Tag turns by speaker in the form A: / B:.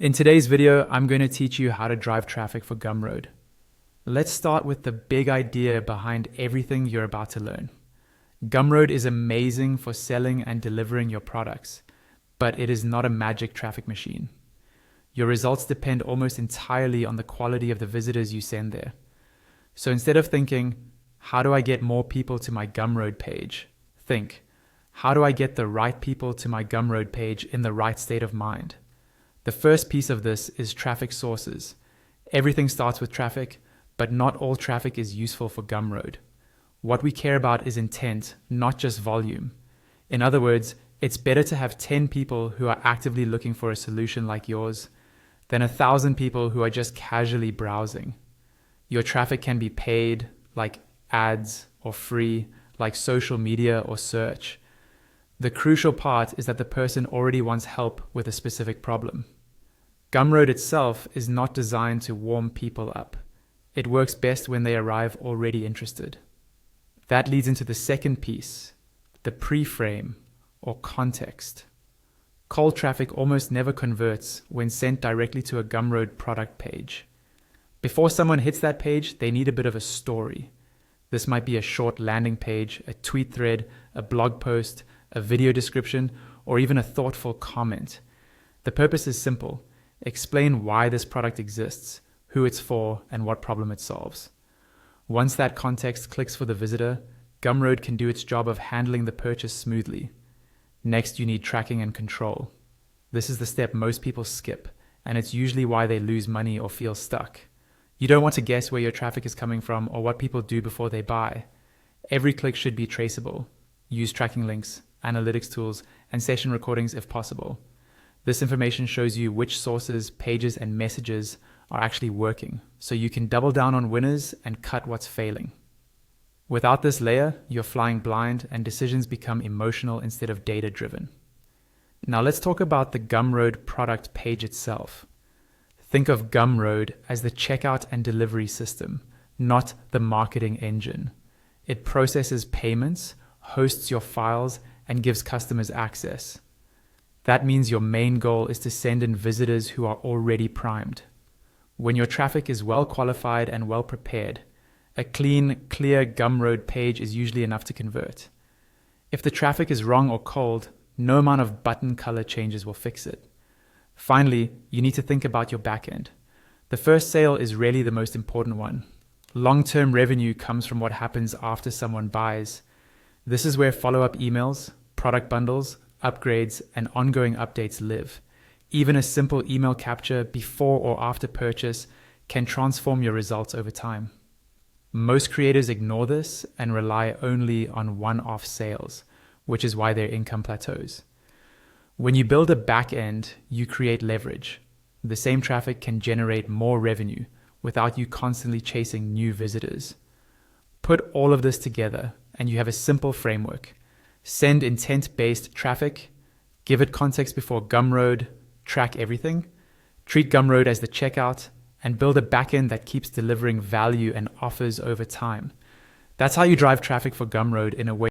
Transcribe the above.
A: In today's video, I'm going to teach you how to drive traffic for Gumroad. Let's start with the big idea behind everything you're about to learn. Gumroad is amazing for selling and delivering your products, but it is not a magic traffic machine. Your results depend almost entirely on the quality of the visitors you send there. So instead of thinking, how do I get more people to my Gumroad page? Think, how do I get the right people to my Gumroad page in the right state of mind? The first piece of this is traffic sources. Everything starts with traffic, but not all traffic is useful for Gumroad. What we care about is intent, not just volume. In other words, it's better to have 10 people who are actively looking for a solution like yours than 1,000 people who are just casually browsing. Your traffic can be paid, like ads, or free, like social media or search. The crucial part is that the person already wants help with a specific problem. Gumroad itself is not designed to warm people up. It works best when they arrive already interested. That leads into the second piece, the pre-frame or context. Cold traffic almost never converts when sent directly to a Gumroad product page. Before someone hits that page, they need a bit of a story. This might be a short landing page, a tweet thread, a blog post, a video description, or even a thoughtful comment. The purpose is simple. Explain why this product exists, who it's for, and what problem it solves. Once that context clicks for the visitor, Gumroad can do its job of handling the purchase smoothly. Next, you need tracking and control. This is the step most people skip, and it's usually why they lose money or feel stuck. You don't want to guess where your traffic is coming from or what people do before they buy. Every click should be traceable. Use tracking links, analytics tools, and session recordings if possible. This information shows you which sources, pages, and messages are actually working, so you can double down on winners and cut what's failing. Without this layer, you're flying blind and decisions become emotional instead of data-driven. Now let's talk about the Gumroad product page itself. Think of Gumroad as the checkout and delivery system, not the marketing engine. It processes payments, hosts your files, and gives customers access. That means your main goal is to send in visitors who are already primed. When your traffic is well qualified and well prepared, a clean, clear Gumroad page is usually enough to convert. If the traffic is wrong or cold, no amount of button color changes will fix it. Finally, you need to think about your backend. The first sale is really the most important one. Long-term revenue comes from what happens after someone buys. This is where follow-up emails, product bundles, upgrades, and ongoing updates live. Even a simple email capture before or after purchase can transform your results over time. Most creators ignore this and rely only on one-off sales, which is why their income plateaus. When you build a back end, you create leverage. The same traffic can generate more revenue without you constantly chasing new visitors. Put all of this together and you have a simple framework. Send intent-based traffic, give it context before Gumroad, track everything, treat Gumroad as the checkout, and build a backend that keeps delivering value and offers over time. That's how you drive traffic for Gumroad in a way